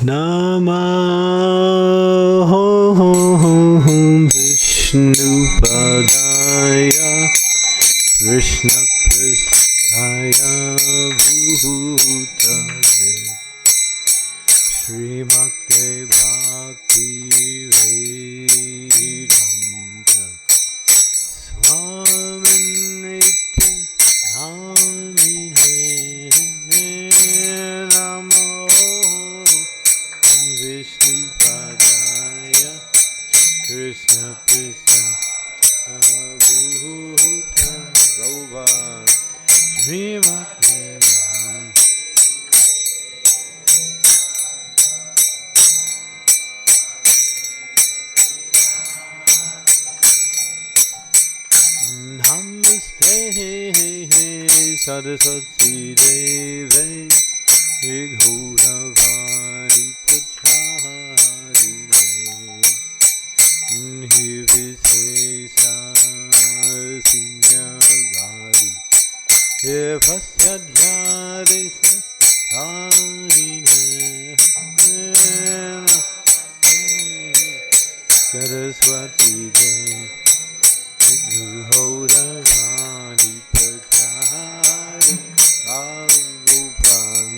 Namo Vishnupadaya Krishna Pristaya Bhutale Srimakte Bhakti Vedanta Swami Namine Namo Vishnupadaya Krishna Krishna Bhuta Rova Srimati Namaste Saraswati Deve Gauravani Pacharine Nivishesa Sinyagari Evasyadhyare Sarine Saraswati Deve Gauravani Pacharine Arupan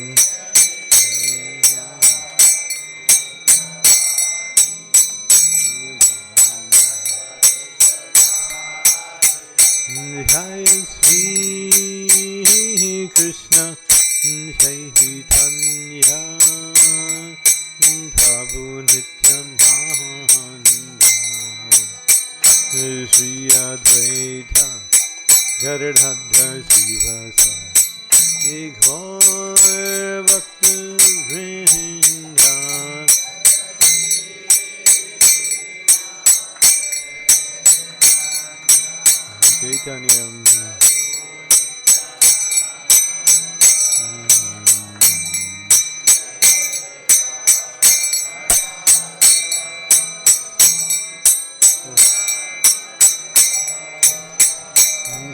Jai Shri Krishna Chaitanya Prabhu Nityananda Shri Advaita Gadadhar Sivasari Gaur Bhakta Vrinda Chaitanyam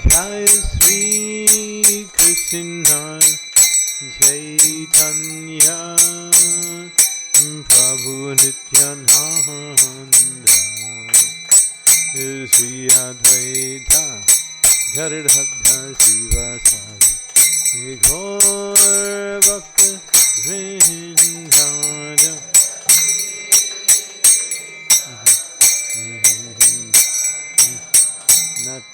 Jai Shri Krishna Chaitanya Prabhu Nityananda Shri Advaita Gadadhar Sivasari Gaur Bhakta Vrinda Nat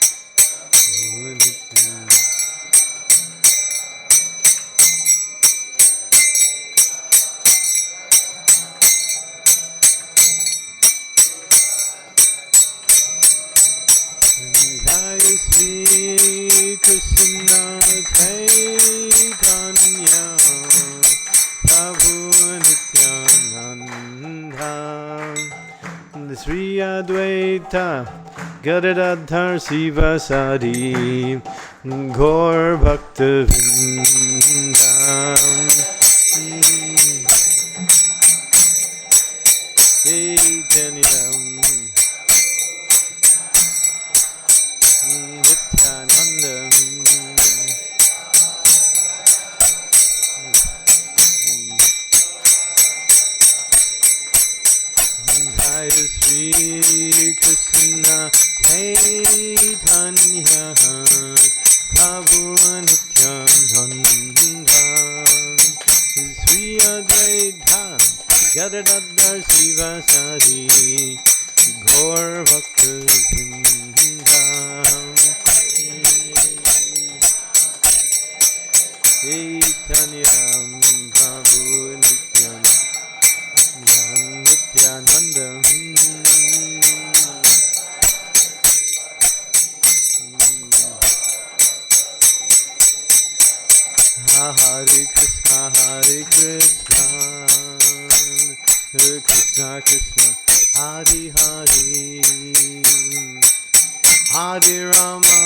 Jai Shri Krishna Chaitanya Prabhu Nityananda Shri Advaita Gadadhar Sivasari Gaur Bhakta Vrinda Chaitanyam Nityanandam Jai Shri Krishna Chaitanya Prabhu Nityananda Shri Advaita Gadadhar Sivasari Gaur Bhakta Vrinda Chaitanyam Prabhu Nityananda Hare Krishna Krishna Krishna Hare Hare Hare Rama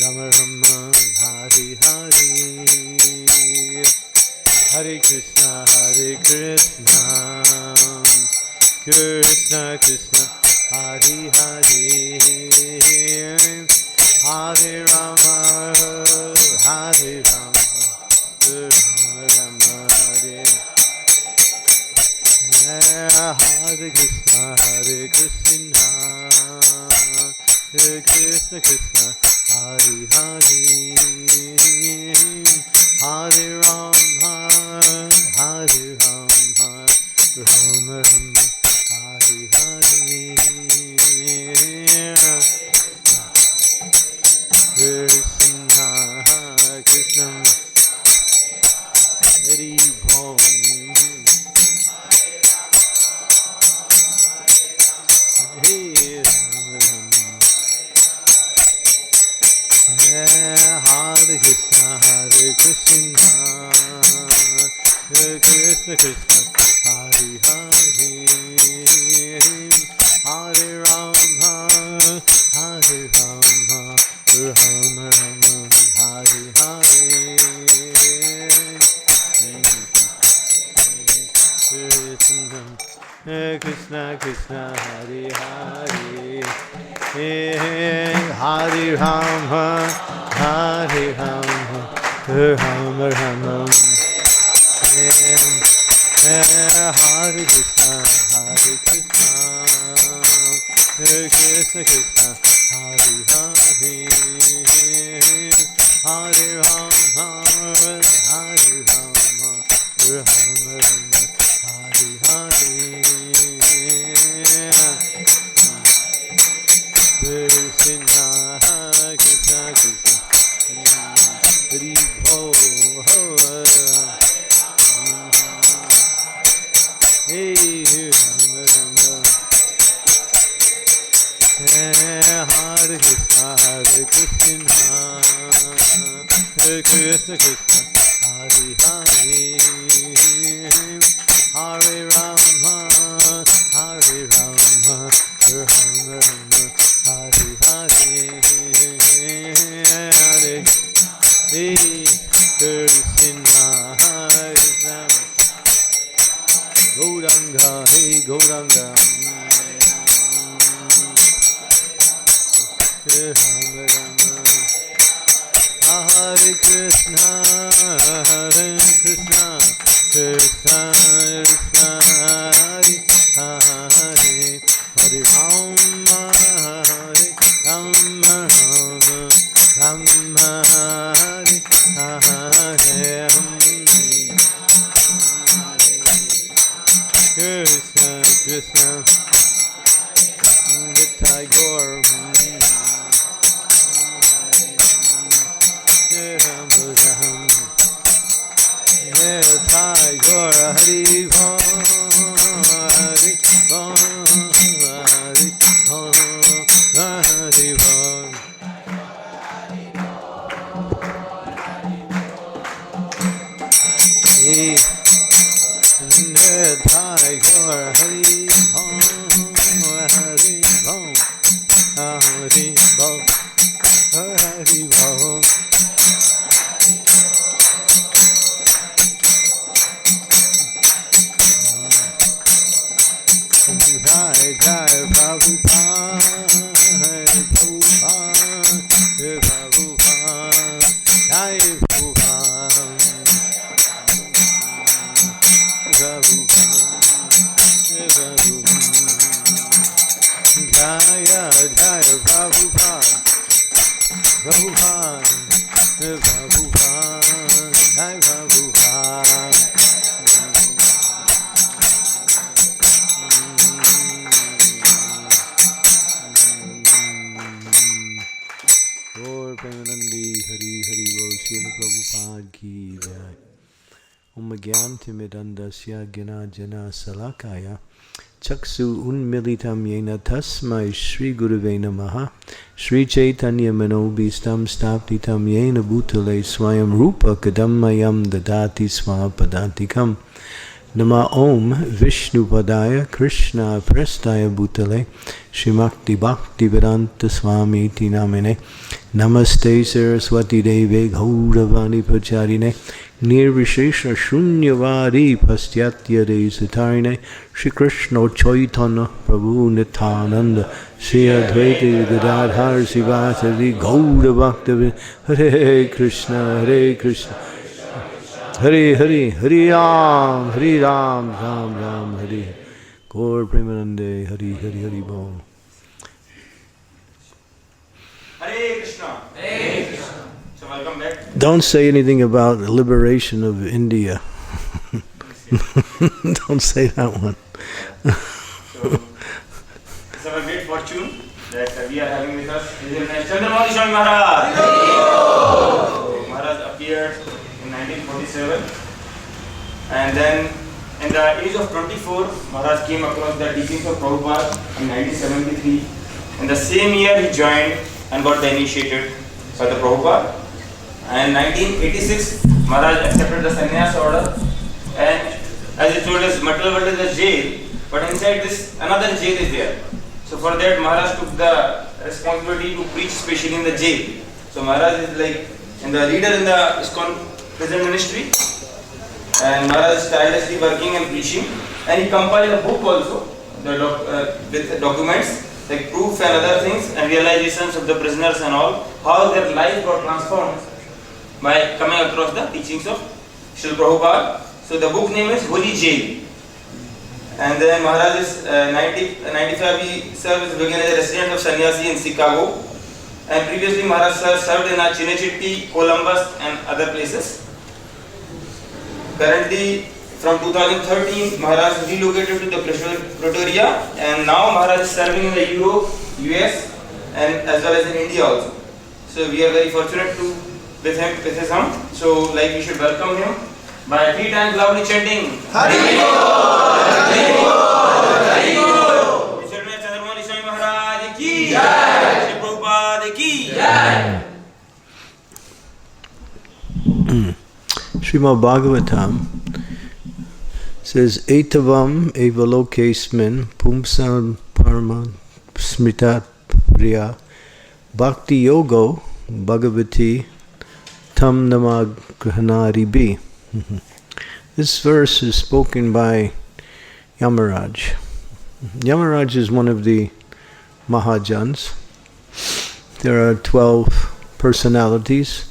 Rama Rama Hare Hare Hare Krishna Krishna Krishna Hare Hare Hare Rama Rama Krishna, Hare Krishna Krishna, Hare Hare, Hare Rama, Hare Rama, Rama Rama, Hare Hare, Krishna Krishna, Hare Bom. Hare Krishna, Hare Krishna, Krishna Krishna, Hare Hare, Hare Rama, Hare Rama, Rama Rama, Hare Hare, Krishna Krishna, Hare Hare, Hare Rama, Hare Rama, Rama Rama, Hare Krishna, Hare Krishna, Krishna Krishna, Hare Hare, Hare Rama, Hare Rama, Rama Rama, Hare Hare, Krishna Krishna Krishna, Hare Ho, Hey Rama Rama, Hare Krishna, Hare Krishna, Krishna Krishna, Hare Hare, Hare Rama, Hare Rama, Rama Rama, Hare Hare, Hare Krishna, Krishna, Gauranga, hey Gauranga, Rama Rama, Hare Krishna, Hare Krishna, Krishna Krishna, Hare Hare, Hare Rama, Hare Rama, Rama Hare Hare, Krishna Krishna, Nitai Gaur, Nitai Gaur, Hari Bom, Hari Bom, Hari Bom, Hari Bom. Nitai Gaur, Hari Bom, Hari Bom, Hari Bom, Hari Bom. Jai Jai Prabhupada, Prabhupada, Prabhupada, Jai Prabhupada, Jaya Jaya Prabhupada, Prabhupada, Prabhupada, Jai Prabhupada. Gaur Premanandi, Hari Hari Bol, Srila Prabhupada ki jai. Om Gyantimidandasya Gyanajana Salakaya Chaksu Unmilitam Yena Tasmai Shri Gurave Namaha Shri Chaitanya Manobhistam Staptitam Yena Bhutale Swayam Rupa Kadammayam Dadati Swapadantikam Nama Om Vishnu Padaya Krishna Prestaya Bhutale Shrimakti Bhakti Vedanta Swami Tinamine Namaste Saraswati Deve Gauravani Pacharine Nirvishesha Shunyavadi Pastyatya Desatarine Shri Krishna Chaitanya Prabhu Nityananda Shri Advaita Gadadhar Sivasadi Gaura Bhakta Hare Krishna Hare Krishna Hare Hare Hare Ram Ram Ram Hare Gaur Premanande, Hari Hari Hari Bol. Hare Krishna. Hare Krishna. So welcome back. Don't say anything about the liberation of India. Don't say that one. So it's our great fortune that we are having with us His Eminence Candramauli Swami Maharaj. So Maharaj appeared in 1947, and then in the age of 24, Maharaj came across the teachings of Prabhupada in 1973. In the same year, he joined and got initiated by the Prabhupada. And in 1986, Maharaj accepted the sannyas order, and as he told us, material world is a jail, but inside this, another jail is there. So for that, Maharaj took the responsibility to preach, especially in the jail. So Maharaj is like the leader in the ISKCON prison ministry, and Maharaj is tirelessly working and preaching, and he compiled a book also with documents like proof and other things and realizations of the prisoners and all, how their life got transformed by coming across the teachings of Srila Prabhupada. So the book name is Holy Jail. And then Maharaj is 95, he served as began as a resident of Sannyasi in Chicago. And previously Maharaj served in Chinechitty, Columbus and other places. Currently, from 2013, Maharaj relocated to the Pretoria, and now Maharaj is serving in the Europe, US, and as well as in India also. So we are very fortunate to with his home. So like we should welcome him by 3 times loudly chanting Hari Bol, Hari Bol, Hari Bol. His Eminence Candramauli Swami Maharaj ki jai, Shri Prabhupada ki jai. Srimad Bhagavatam says, Etavam evalokesmin pumsam parma smritat priya bhakti yogo bhagavati tam namagrahanaribi. This verse is spoken by Yamaraj. Yamaraj is one of the Mahajans. There are 12 personalities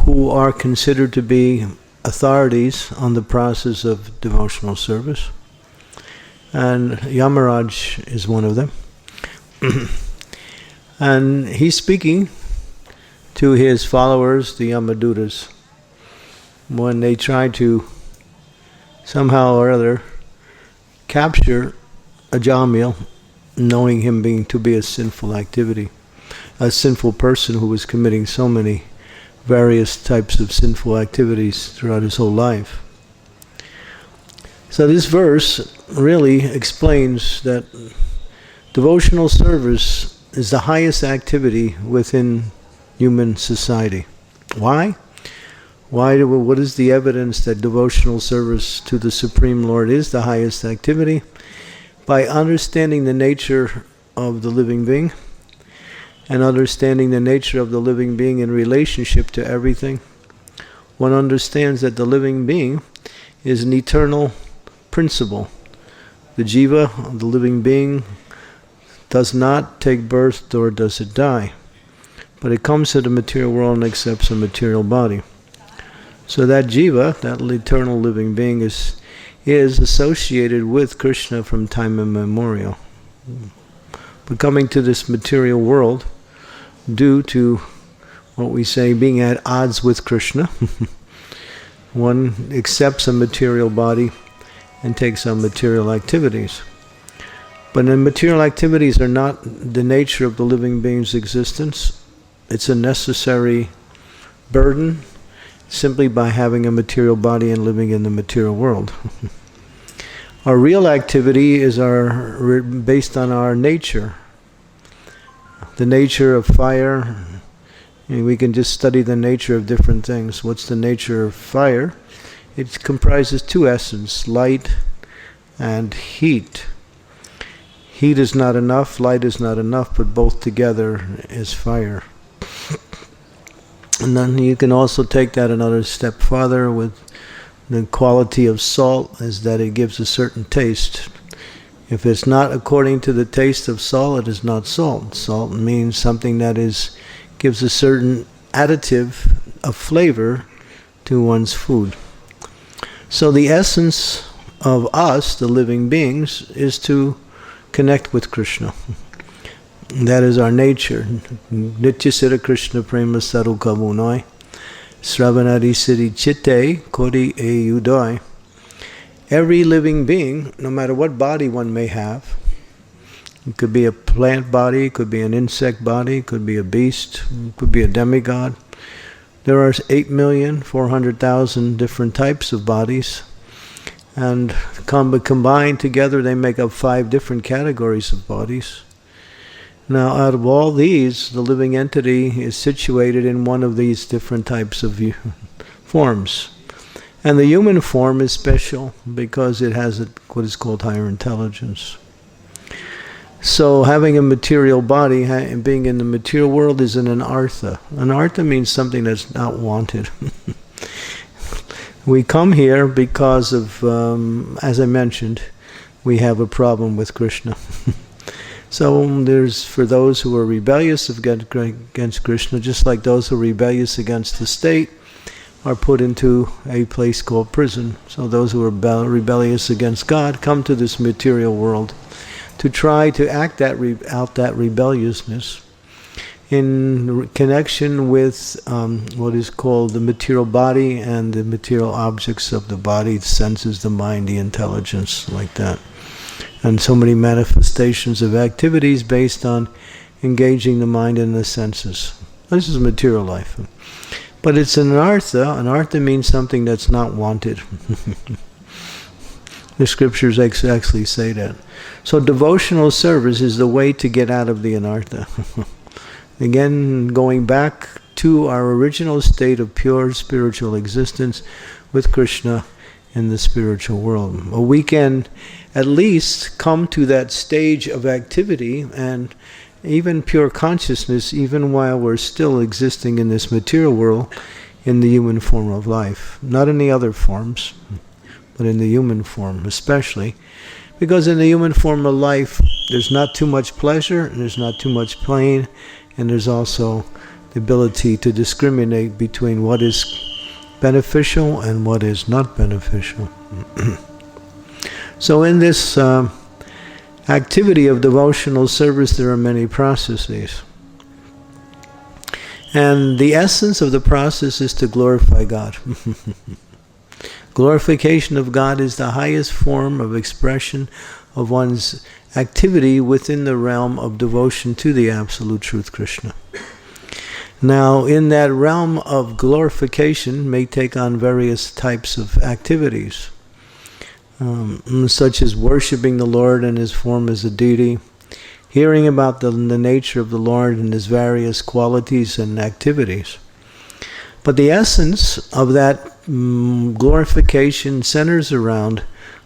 who are considered to be authorities on the process of devotional service. And Yamaraj is one of them. And he's speaking to his followers, the Yamadutas, when they try to somehow or other capture Ajamil, knowing him being to be a sinful activity, a sinful person who was committing so many various types of sinful activities throughout his whole life. So this verse really explains that devotional service is the highest activity within human society. Why? What is the evidence that devotional service to the Supreme Lord is the highest activity? By understanding the nature of the living being, and understanding the nature of the living being in relationship to everything, one understands that the living being is an eternal principle. The jiva, the living being, does not take birth nor does it die, but it comes to the material world and accepts a material body. So that jiva, that eternal living being, is associated with Krishna from time immemorial. But coming to this material world, due to what we say being at odds with Krishna, one accepts a material body and takes on material activities. But the material activities are not the nature of the living being's existence. It's a necessary burden simply by having a material body and living in the material world. Our real activity is based on our nature. The nature of fire, we can just study the nature of different things. What's the nature of fire? It comprises 2 essences, light and heat. Heat is not enough, light is not enough, but both together is fire. And then you can also take that another step further with the quality of salt, is that it gives a certain taste. If it's not according to the taste of salt, it is not salt. Salt means something that gives a certain additive of flavor to one's food. So the essence of us, the living beings, is to connect with Krishna. That is our nature. Nityasira Krishna prema saru kamunai, sravanadi siddhi chitte kodi e udai. Every living being, no matter what body one may have, it could be a plant body, it could be an insect body, it could be a beast, it could be a demigod. There are 8,400,000 different types of bodies, and combined together they make up 5 different categories of bodies. Now, out of all these, the living entity is situated in one of these different types of forms. And the human form is special because it has what is called higher intelligence. So having a material body and being in the material world is an anartha. Anartha means something that's not wanted. We come here because of, as I mentioned, we have a problem with Krishna. So there's, for those who are rebellious against Krishna, just like those who are rebellious against the state, are put into a place called prison. So those who are rebellious against God come to this material world to try to act out that rebelliousness in connection with what is called the material body and the material objects of the body, the senses, the mind, the intelligence, like that. And so many manifestations of activities based on engaging the mind and the senses. This is material life. But it's an anartha. Anartha means something that's not wanted. The scriptures actually say that. So devotional service is the way to get out of the anartha. Again, going back to our original state of pure spiritual existence with Krishna in the spiritual world. Well, we can at least come to that stage of activity and even pure consciousness, even while we're still existing in this material world, in the human form of life. Not in the other forms, but in the human form especially. Because in the human form of life, there's not too much pleasure, and there's not too much pain, and there's also the ability to discriminate between what is beneficial and what is not beneficial. So in this activity of devotional service, there are many processes. And the essence of the process is to glorify God. Glorification of God is the highest form of expression of one's activity within the realm of devotion to the Absolute Truth, Krishna. Now, in that realm of glorification may take on various types of activities, such as worshiping the Lord in His form as a deity, hearing about the nature of the Lord and His various qualities and activities. But the essence of that glorification centers around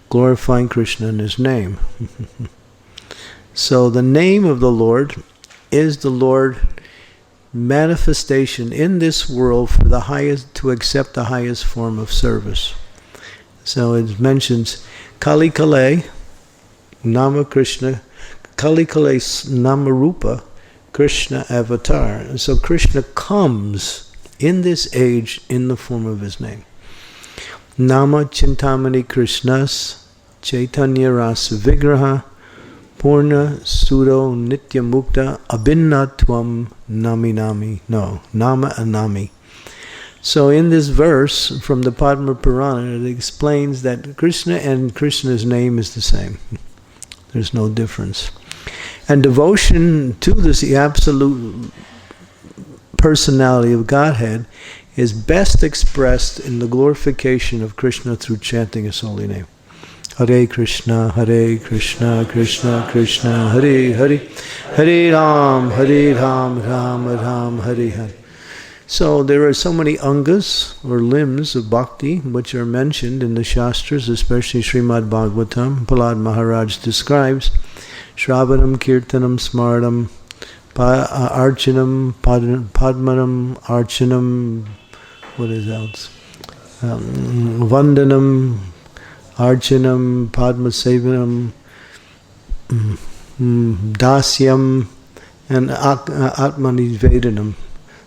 glorifying Krishna and His name. So the name of the Lord is the Lord manifestation in this world for the highest, to accept the highest form of service. So it mentions Kali Kale Nama Krishna, Kali Kale Nama Rupa Krishna avatar. And so Krishna comes in this age in the form of His name. Nama Chintamani Krishnas Chaitanya Rasa Vigraha Purna Suro Nitya Mukta Abhinnatvam Nami Nami. No, Nama Anami. So in this verse from the Padma Purana, it explains that Krishna and Krishna's name is the same. There's no difference. And devotion to this absolute personality of Godhead is best expressed in the glorification of Krishna through chanting His holy name. Hare Krishna, Krishna Krishna, Hare Hare, Hare Ram, Ram Ram, Hare Hare. So there are so many angas, or limbs of bhakti, which are mentioned in the Shastras, especially Srimad Bhagavatam. Prahlad Maharaj describes Shravanam, Kirtanam, Smartam, Archanam, Padmanam, Archanam, what is else? Vandanam, Archanam, Padmasevanam, Dasyam, and Atmanivedanam.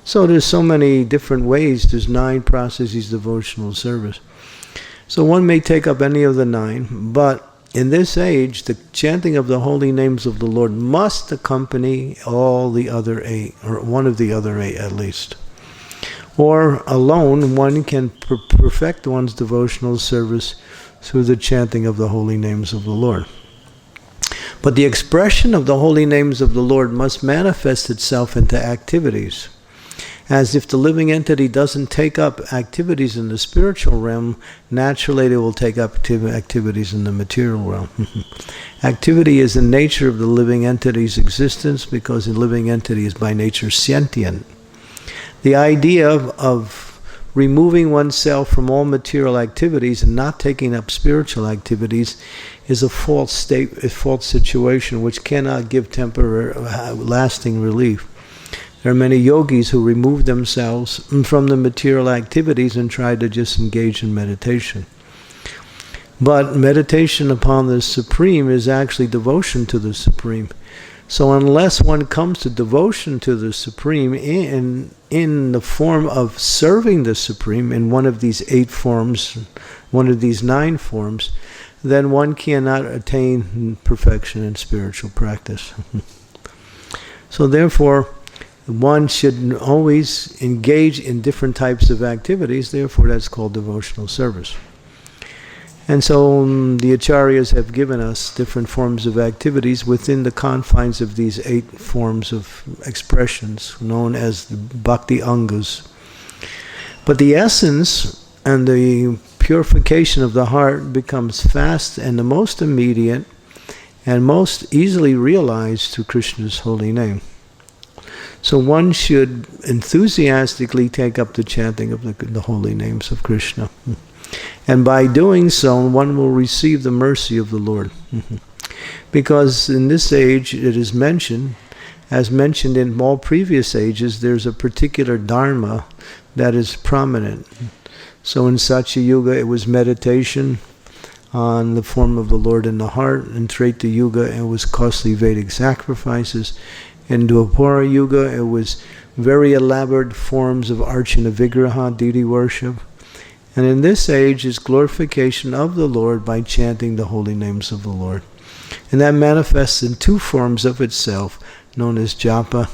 So there's so many different ways. There's 9 processes of devotional service. So one may take up any of the 9, but in this age, the chanting of the holy names of the Lord must accompany all the other 8, or one of the other 8 at least. Or alone, one can perfect one's devotional service through the chanting of the holy names of the Lord. But the expression of the holy names of the Lord must manifest itself into activities. As if the living entity doesn't take up activities in the spiritual realm, naturally they will take up activities in the material realm. Activity is the nature of the living entity's existence, because the living entity is by nature sentient. The idea of removing oneself from all material activities and not taking up spiritual activities is a false state, a false situation which cannot give temporary, lasting relief. There are many yogis who remove themselves from the material activities and try to just engage in meditation. But meditation upon the Supreme is actually devotion to the Supreme. So unless one comes to devotion to the Supreme in the form of serving the Supreme in one of these 8 forms, one of these 9 forms, then one cannot attain perfection in spiritual practice. So therefore, one should always engage in different types of activities, therefore that's called devotional service. And so the Acharyas have given us different forms of activities within the confines of these 8 forms of expressions, known as the Bhakti Angas. But the essence and the purification of the heart becomes fast and the most immediate and most easily realized through Krishna's holy name. So one should enthusiastically take up the chanting of the holy names of Krishna. And by doing so, one will receive the mercy of the Lord. Because in this age, it is mentioned, as mentioned in all previous ages, there's a particular dharma that is prominent. So in Satya Yuga, it was meditation on the form of the Lord in the heart. In Treta Yuga, it was costly Vedic sacrifices. In Dwapara Yuga, it was very elaborate forms of Archana Vigraha, deity worship. And in this age is glorification of the Lord by chanting the holy names of the Lord. And that manifests in 2 forms of itself, known as japa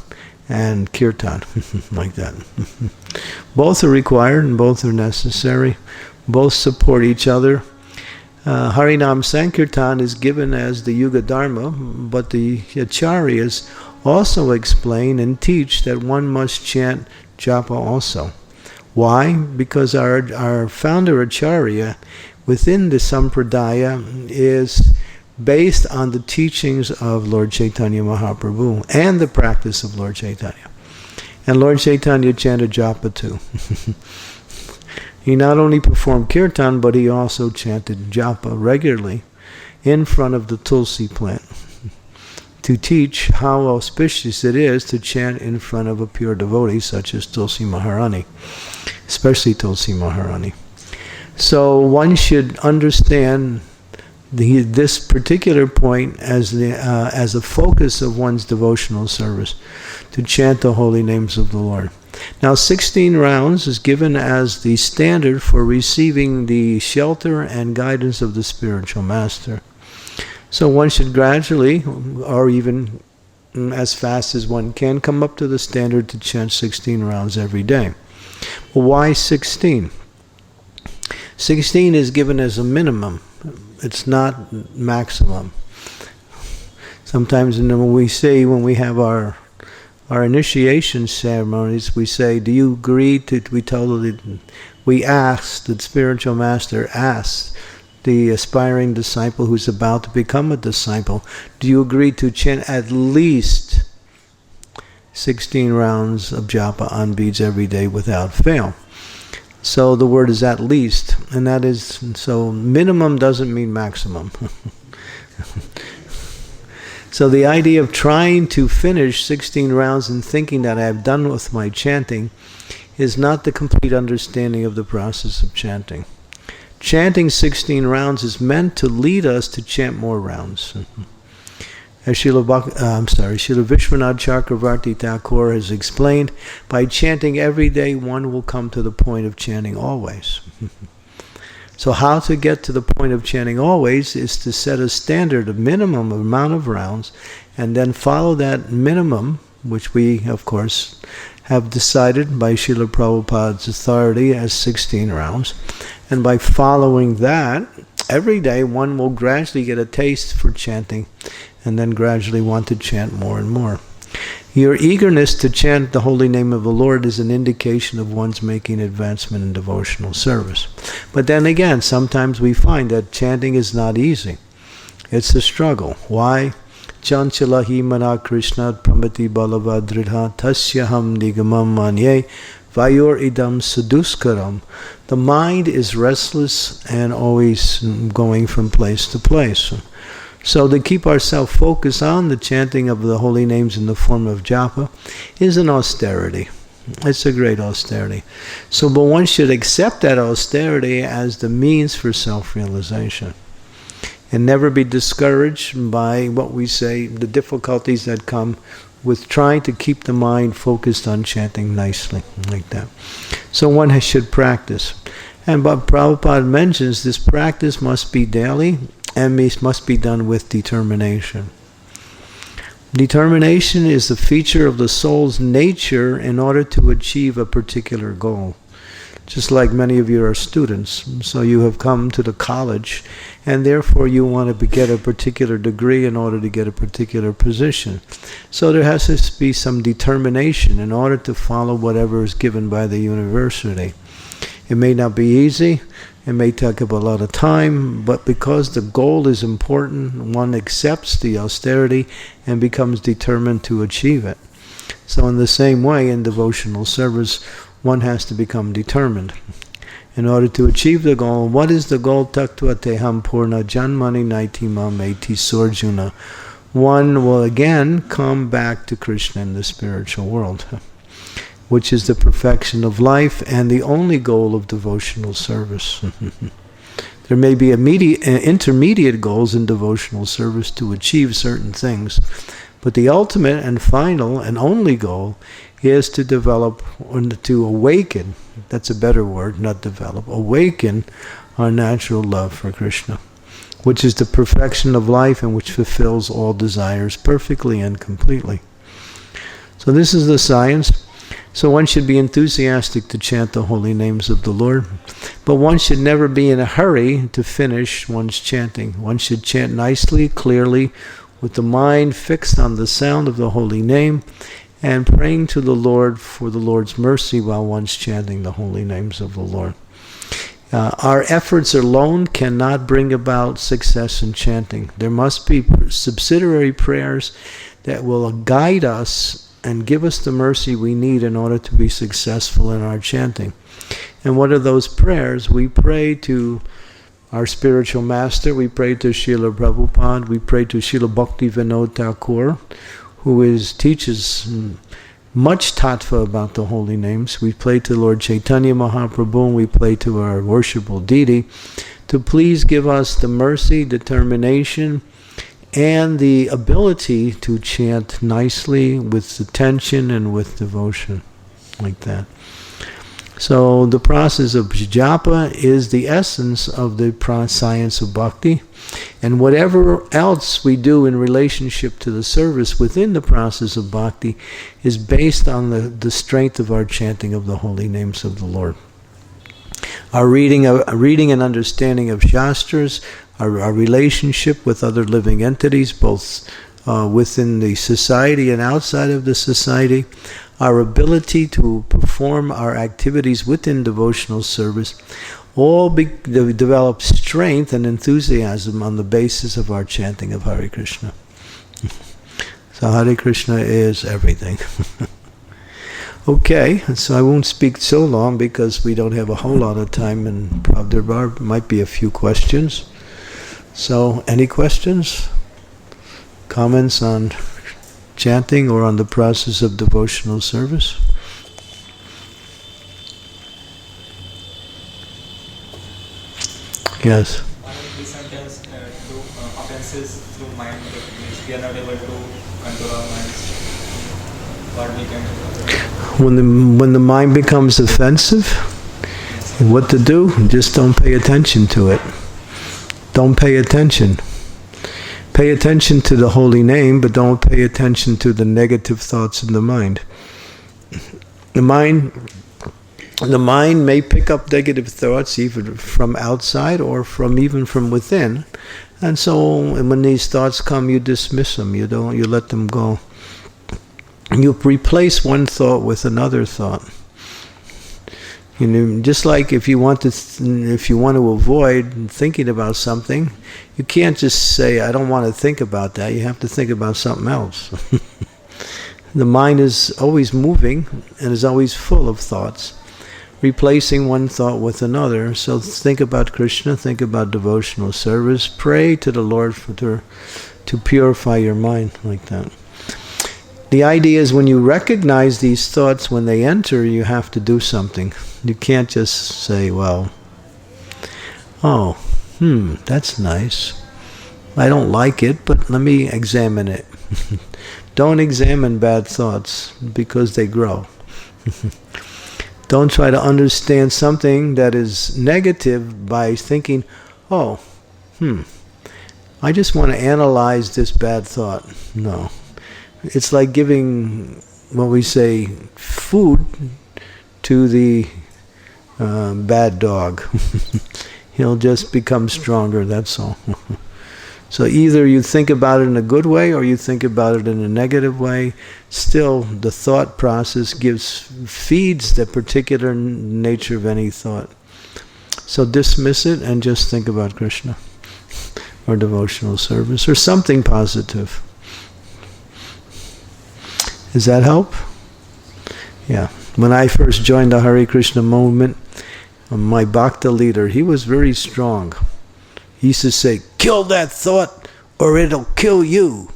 and kirtan, like that. Both are required and both are necessary. Both support each other. Harinam Sankirtan is given as the Yuga Dharma, but the Acharyas also explain and teach that one must chant japa also. Why? Because our founder Acharya within the Sampradaya is based on the teachings of Lord Chaitanya Mahaprabhu and the practice of Lord Chaitanya. And Lord Chaitanya chanted japa too. He not only performed kirtan, but he also chanted japa regularly in front of the tulsi plant, to teach how auspicious it is to chant in front of a pure devotee such as Tulsi Maharani, especially Tulsi Maharani. So one should understand this particular point as a focus of one's devotional service, to chant the holy names of the Lord. Now 16 rounds is given as the standard for receiving the shelter and guidance of the spiritual master. So one should gradually, or even as fast as one can, come up to the standard to chant 16 rounds every day. Well, why 16? 16 is given as a minimum. It's not maximum. Sometimes when we have our initiation ceremonies, we say, do you agree to, we ask, the spiritual master asks the aspiring disciple who's about to become a disciple, do you agree to chant at least 16 rounds of japa on beads every day without fail? So the word is at least, and that is, so minimum doesn't mean maximum. So the idea of trying to finish 16 rounds and thinking that I have done with my chanting is not the complete understanding of the process of chanting. Chanting 16 rounds is meant to lead us to chant more rounds. As Srila Vishwanath Chakravarti Thakur has explained, by chanting every day, one will come to the point of chanting always. So how to get to the point of chanting always is to set a standard, a minimum amount of rounds, and then follow that minimum, which we, of course, have decided by Srila Prabhupada's authority as 16 rounds. And by following that, every day one will gradually get a taste for chanting and then gradually want to chant more and more. Your eagerness to chant the holy name of the Lord is an indication of one's making advancement in devotional service. But then again, sometimes we find that chanting is not easy. It's a struggle. Why? Chanchalahi mana Krishna pramati balavadridha tasyaham nigamam manye vayor idam saduskaram. The mind is restless and always going from place to place. So to keep ourselves focused on the chanting of the holy names in the form of japa is an austerity. It's a great austerity. So, but one should accept that austerity as the means for self-realization. And never be discouraged by what we say, the difficulties that come with trying to keep the mind focused on chanting nicely, like that. So one should practice. And but Prabhupada mentions this practice must be daily and must be done with determination. Determination is the feature of the soul's nature in order to achieve a particular goal. Just like many of you are students, so you have come to the college, and therefore you want to get a particular degree in order to get a particular position. So there has to be some determination in order to follow whatever is given by the university. It may not be easy, it may take up a lot of time, but because the goal is important, one accepts the austerity and becomes determined to achieve it. So in the same way, in devotional service, one has to become determined. In order to achieve the goal, what is the goal? Taktva teham purna janmani naitimam eti sorjuna. One will again come back to Krishna in the spiritual world, which is the perfection of life and the only goal of devotional service. There may be intermediate goals in devotional service to achieve certain things, but the ultimate and final and only goal is to develop, or to awaken, that's a better word, not develop, awaken our natural love for Krishna, which is the perfection of life and which fulfills all desires perfectly and completely. So this is the science. So one should be enthusiastic to chant the holy names of the Lord, but one should never be in a hurry to finish one's chanting. One should chant nicely, clearly, with the mind fixed on the sound of the holy name, and praying to the Lord for the Lord's mercy while one's chanting the holy names of the Lord. Our efforts alone cannot bring about success in chanting. There must be subsidiary prayers that will guide us and give us the mercy we need in order to be successful in our chanting. And what are those prayers? We pray to our spiritual master, we pray to Srila Prabhupada, we pray to Srila Bhakti Vinod Thakur, who teaches much tattva about the holy names. We pray to Lord Chaitanya Mahaprabhu, and we pray to our worshipful deity to please give us the mercy, determination, and the ability to chant nicely with attention and with devotion, like that. So the process of japa is the essence of the science of bhakti, and whatever else we do in relationship to the service within the process of bhakti is based on the strength of our chanting of the holy names of the Lord. Our reading and understanding of Shastras, our relationship with other living entities, both within the society and outside of the society, our ability to perform our activities within devotional service, all develop strength and enthusiasm on the basis of our chanting of Hare Krishna. So Hare Krishna is everything. Okay, so I won't speak so long because we don't have a whole lot of time, and there might be a few questions. So, any questions? Comments on chanting or on the process of devotional service? Yes. We sometimes do offenses through mind, means we are not able to control our minds. What we can do? When the mind becomes offensive, What to do? Just don't pay attention to it. Don't pay attention. Pay attention to the holy name, but don't pay attention to the negative thoughts in the mind. The mind may pick up negative thoughts even from outside or even from within. And so when these thoughts come, you dismiss them. You let them go. You replace one thought with another thought. You know, just like if you want to avoid thinking about something, you can't just say, I don't want to think about that. You have to think about something else. The mind is always moving and is always full of thoughts, replacing one thought with another. So think about Krishna, think about devotional service, pray to the Lord to purify your mind like that. The idea is when you recognize these thoughts, when they enter, you have to do something. You can't just say, well, that's nice. I don't like it, but let me examine it. Don't examine bad thoughts because they grow. Don't try to understand something that is negative by thinking, I just want to analyze this bad thought. No. It's like giving, what we say, food to the bad dog. He'll just become stronger, that's all. So either you think about it in a good way or you think about it in a negative way. Still, the thought process feeds the particular nature of any thought. So dismiss it and just think about Krishna or devotional service or something positive. Does that help? Yeah. When I first joined the Hare Krishna movement, my Bhakta leader, he was very strong. He used to say, kill that thought or it'll kill you.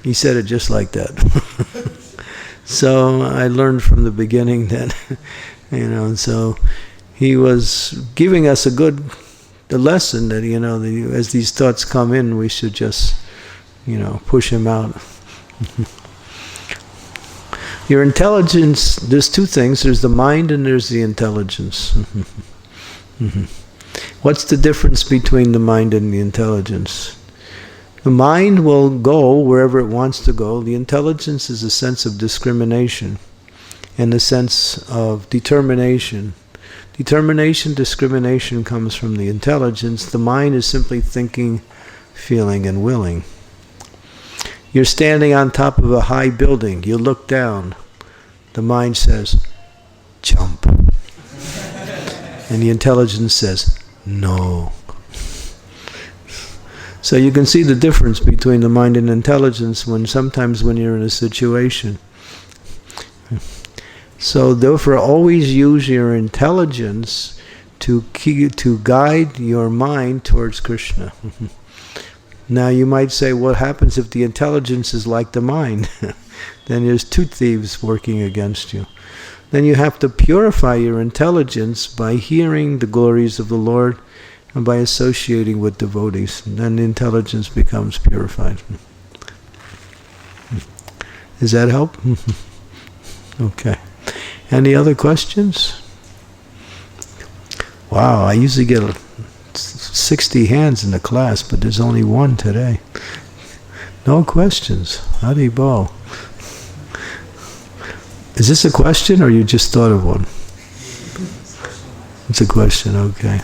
He said it just like that. So I learned from the beginning that, so he was giving us the lesson that, as these thoughts come in, we should just, push him out. Your intelligence, there's two things. There's the mind and there's the intelligence. What's the difference between the mind and the intelligence? The mind will go wherever it wants to go. The intelligence is a sense of discrimination and a sense of determination. Discrimination comes from the intelligence. The mind is simply thinking, feeling, and willing. You're standing on top of a high building. You look down. The mind says, jump. And the intelligence says, no. So you can see the difference between the mind and intelligence sometimes when you're in a situation. So therefore, always use your intelligence to guide your mind towards Krishna. Now you might say, what happens if the intelligence is like the mind? Then there's two thieves working against you. Then you have to purify your intelligence by hearing the glories of the Lord and by associating with devotees. And then the intelligence becomes purified. Does that help? Okay. Any other questions? Wow, I usually get 60 hands in the class, but there's only one today. No questions. Haribo. Is this a question or you just thought of one? It's a question, okay.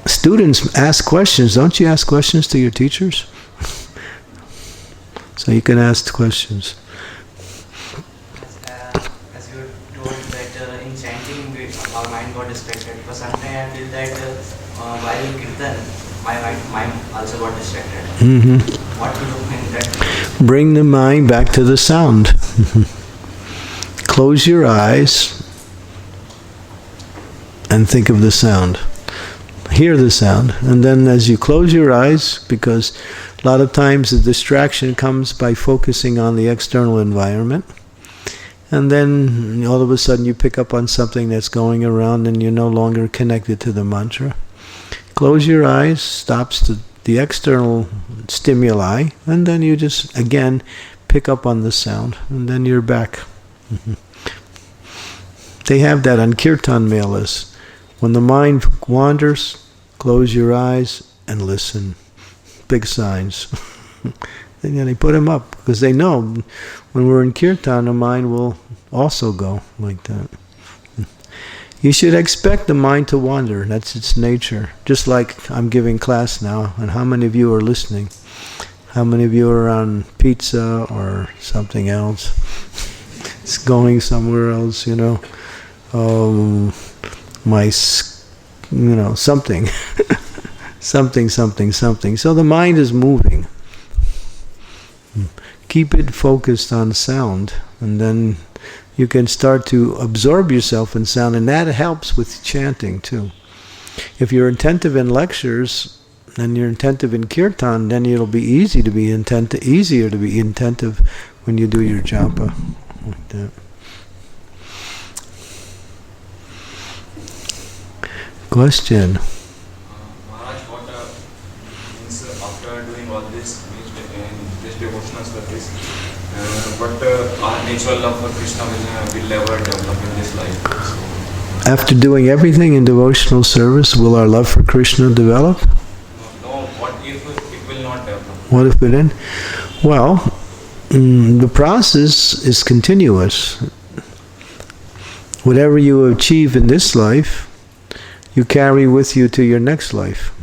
Students ask questions. Don't you ask questions to your teachers? So you can ask questions. As you told that in chanting our mind got distracted. For some time I feel that while in Kirtan my mind also got distracted. Mm-hmm. What to do in that? Bring the mind back to the sound. Close your eyes and think of the sound. Hear the sound. And then as you close your eyes, because a lot of times the distraction comes by focusing on the external environment, and then all of a sudden you pick up on something that's going around and you're no longer connected to the mantra. Close your eyes, stops the external stimuli, and then you just again pick up on the sound, and then you're back. They have that on Kirtan mail list. When the mind wanders, close your eyes and listen. Big signs. And they put them up because they know when we're in Kirtan, the mind will also go like that. You should expect the mind to wander. That's its nature. Just like I'm giving class now, and how many of you are listening? How many of you are on pizza or something else? It's going somewhere else, something. something. So the mind is moving. Keep it focused on sound, and then you can start to absorb yourself in sound, and that helps with chanting too. If you're attentive in lectures and you're attentive in kirtan, then it'll be easier to be attentive when you do your japa. Like that. Question. Maharaj, what means after doing all this, in this devotional service, but our natural love for Krishna will never develop in this life. So, After doing everything in devotional service, will our love for Krishna develop? no, what if it will not develop? What if it didn't? Well, the process is continuous. Whatever you achieve in this life, you carry with you to your next life.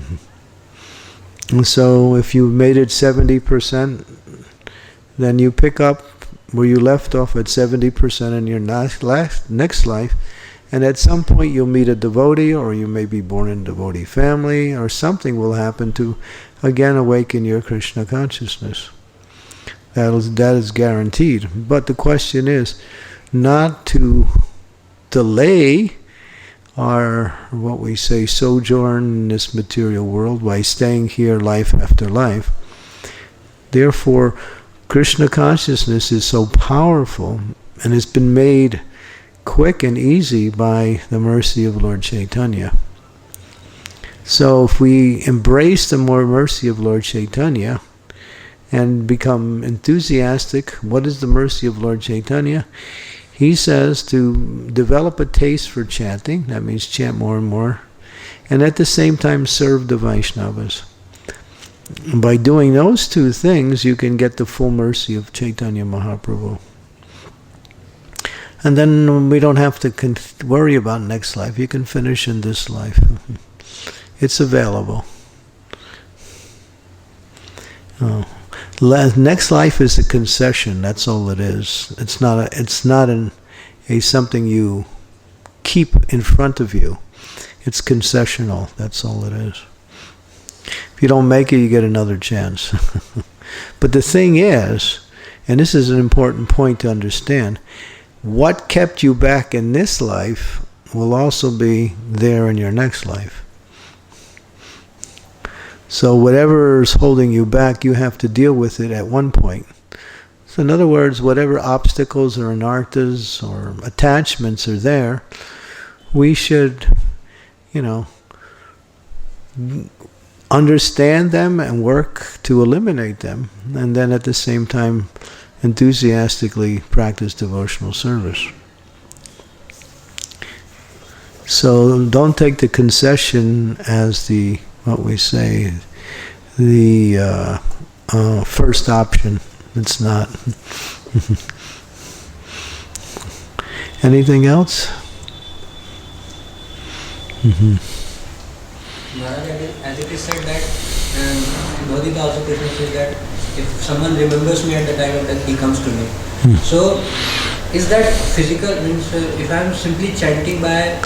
And so if you made it 70%, then you pick up where you left off at 70% in your next life, and at some point you'll meet a devotee, or you may be born in a devotee family, or something will happen to again awaken your Krishna consciousness. That is guaranteed. But the question is not to delay our, what we say, sojourn in this material world by staying here life after life. Therefore, Krishna consciousness is so powerful, and it's been made quick and easy by the mercy of Lord Chaitanya. So if we embrace the more mercy of Lord Chaitanya and become enthusiastic, what is the mercy of Lord Chaitanya? He says to develop a taste for chanting, that means chant more and more, and at the same time serve the Vaishnavas. By doing those two things, you can get the full mercy of Chaitanya Mahaprabhu. And then we don't have to worry about next life. You can finish in this life. It's available. Next life is a concession. That's all it is. It's not something you keep in front of you. It's concessional. That's all it is. If you don't make it, you get another chance. But the thing is, and this is an important point to understand, what kept you back in this life will also be there in your next life. So whatever is holding you back, you have to deal with it at one point. So in other words, whatever obstacles or anarthas or attachments are there, we should, understand them and work to eliminate them, and then at the same time enthusiastically practice devotional service. So don't take the concession as the first option. It's not. Anything else? As it is said that, Bhagavad also Krishna says that if someone remembers me at the time of death, he comes to me. So, is that physical, means if I am simply chanting by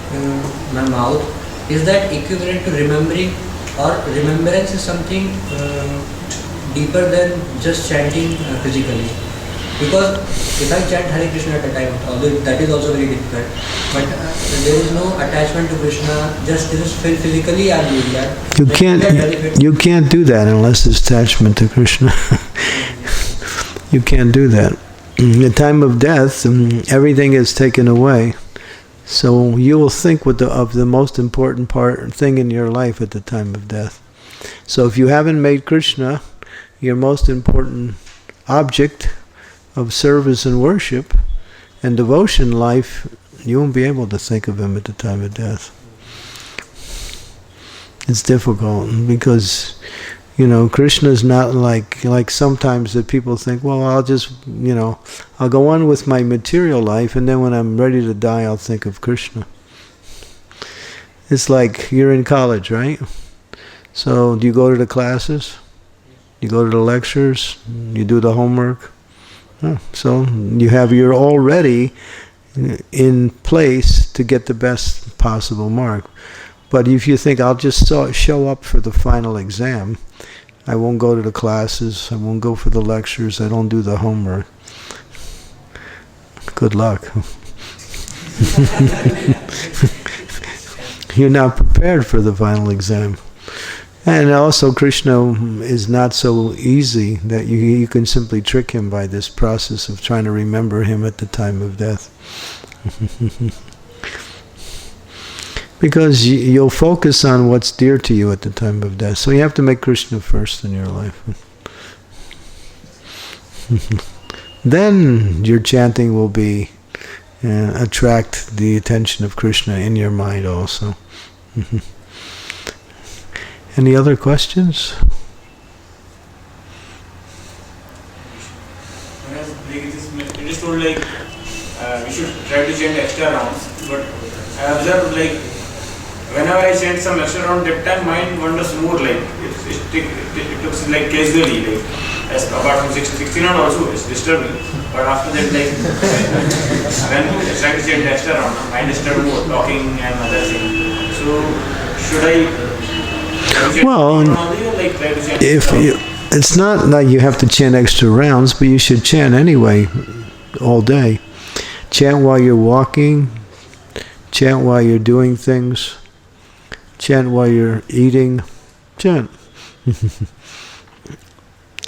my mouth, is that equivalent to remembering, or remembrance is something deeper than just chanting physically? Because if I chant Hare Krishna at a time, although that is also very difficult, but there is no attachment to Krishna, just this is physically I am doing that. You can't do that unless there's attachment to Krishna. You can't do that. In the time of death, everything is taken away. So you will think of the most important thing in your life at the time of death. So if you haven't made Krishna your most important object of service and worship and devotion life, you won't be able to think of him at the time of death. It's difficult because, Krishna's not like sometimes that people think, well, I'll just, I'll go on with my material life, and then when I'm ready to die, I'll think of Krishna. It's like you're in college, right? So do you go to the classes? You go to the lectures? You do the homework? So you're already in place to get the best possible mark. But if you think, I'll just show up for the final exam, I won't go to the classes, I won't go for the lectures, I don't do the homework. Good luck. You're not prepared for the final exam. And also Krishna is not so easy that you can simply trick him by this process of trying to remember him at the time of death. Because you'll focus on what's dear to you at the time of death. So you have to make Krishna first in your life. Then your chanting will be attract the attention of Krishna in your mind also. Any other questions? It is told we should try to chant extra rounds, but I observed whenever I chant some extra round, that time mind wanders more it looks casually, as apart from 16 round also it's disturbing, but after that when I try to chant extra round, mind disturbs more, talking and other things. So should I? Well, it's not like you have to chant extra rounds, but you should chant anyway, all day. Chant while you're walking, chant while you're doing things, chant while you're eating, chant.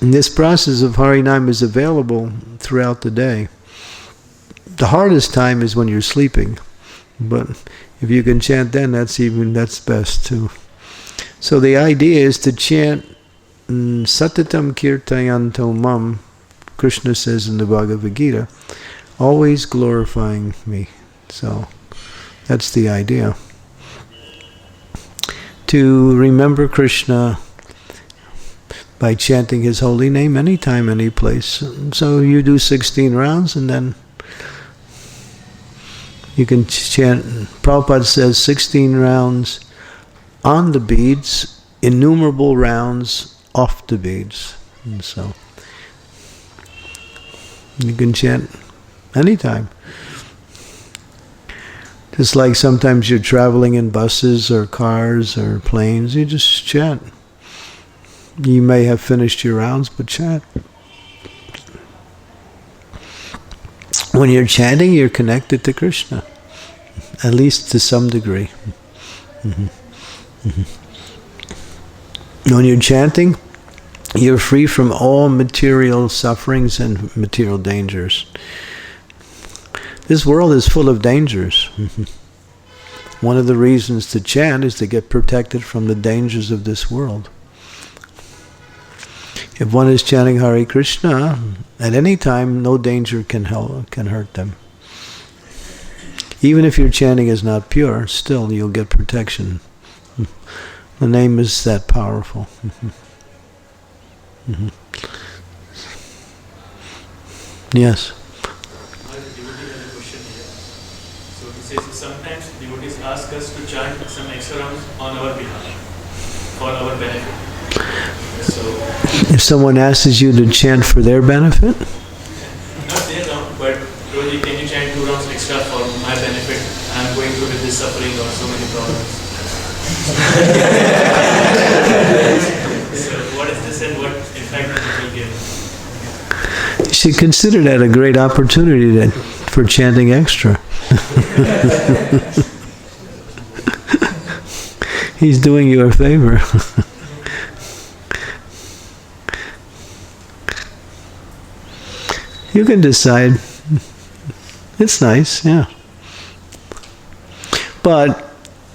And this process of Harinam is available throughout the day. The hardest time is when you're sleeping, but if you can chant then, that's best too. So the idea is to chant Satatam Kirtayanto Mam, Krishna says in the Bhagavad Gita, always glorifying me. So that's the idea. To remember Krishna by chanting his holy name anytime, any place. So you do 16 rounds and then you can chant. Prabhupada says 16 rounds on the beads, innumerable rounds off the beads. And so you can chant anytime. Just like sometimes you're traveling in buses or cars or planes, you just chant. You may have finished your rounds, but chant. When you're chanting, you're connected to Krishna, at least to some degree. When you're chanting, you're free from all material sufferings and material dangers. This world is full of dangers. One of the reasons to chant is to get protected from the dangers of this world. If one is chanting Hare Krishna, at any time, no danger can hurt them. Even if your chanting is not pure, still you'll get protection. The name is that powerful. Yes. So he says sometimes devotees ask us to chant some extra rounds on our behalf, for our benefit. So if someone asks you to chant for their benefit? Not their round, but Roji, can you chant 2 rounds extra for my benefit? I'm going through with this suffering or so many problems. So what is this and what effect it will give? You should consider that a great opportunity for chanting extra. He's doing you a favor. You can decide. It's nice, yeah. But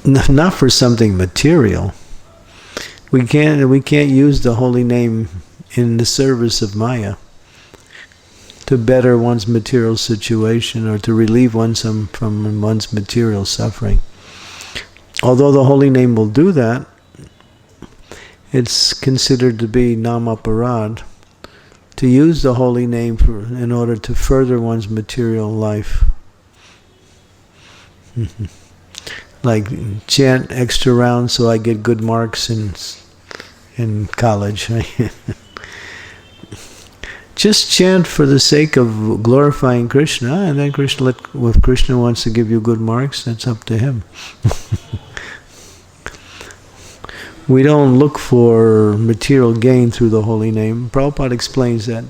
not for something material. We can't use the holy name in the service of Maya. to better one's material situation or to relieve from one's material suffering. Although the holy name will do that, it's considered to be namaparad, to use the holy name in order to further one's material life. Like chant extra rounds so I get good marks in college. Just chant for the sake of glorifying Krishna, and then if Krishna wants to give you good marks, that's up to him. We don't look for material gain through the holy name. Prabhupada explains that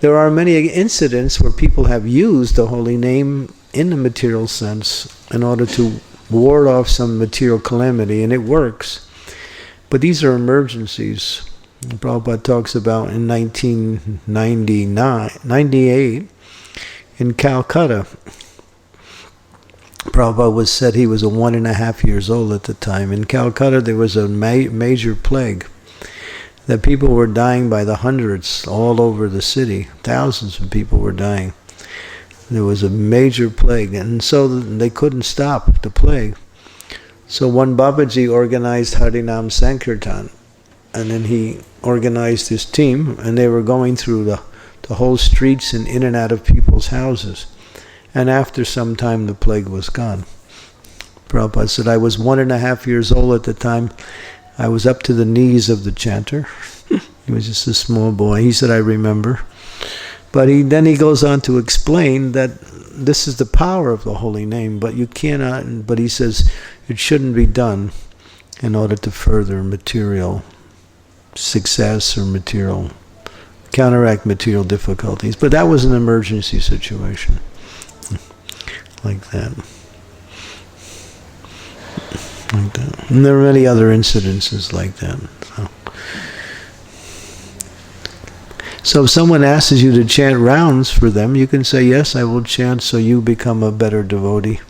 there are many incidents where people have used the holy name in the material sense in order to ward off some material calamity, and it works. But these are emergencies. Prabhupada talks about in 1998 in Calcutta. Prabhupada said he was 1.5 years old at the time. In Calcutta there was a major plague, that people were dying by the hundreds all over the city. Thousands of people were dying. There was a major plague, and so they couldn't stop the plague. So one Babaji organized Harinam Sankirtan, and then he organized his team, and they were going through the whole streets and in and out of people's houses. And after some time, the plague was gone. Prabhupada said, I was 1.5 years old at the time. I was up to the knees of the chanter. He was just a small boy. He said, I remember. But then he goes on to explain that this is the power of the holy name, but you cannot, but he says it shouldn't be done in order to further material success or counteract material difficulties. But that was an emergency situation. Like that. And there are many other incidences like that. So if someone asks you to chant rounds for them, you can say, yes, I will chant, so you become a better devotee.